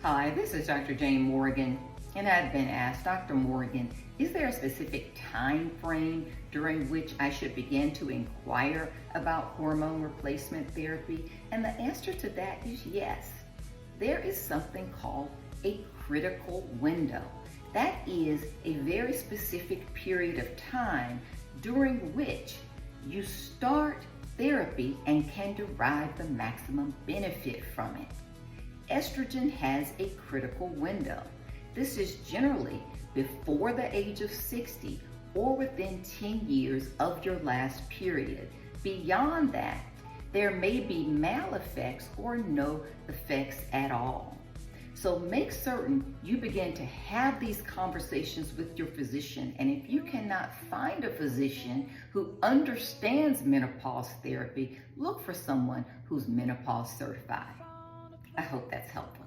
Hi, this is Dr. Jane Morgan, and I've been asked, Dr. Morgan, is there a specific time frame during which I should begin to inquire about hormone replacement therapy? And the answer to that is yes. There is something called a critical window. That is a very specific period of time during which you start therapy and can derive the maximum benefit from it. Estrogen has a critical window. This is generally before the age of 60 or within 10 years of your last period. Beyond that, there may be mal-effects or no effects at all. So make certain you begin to have these conversations with your physician. And if you cannot find a physician who understands menopause therapy, look for someone who's menopause certified. I hope that's helpful.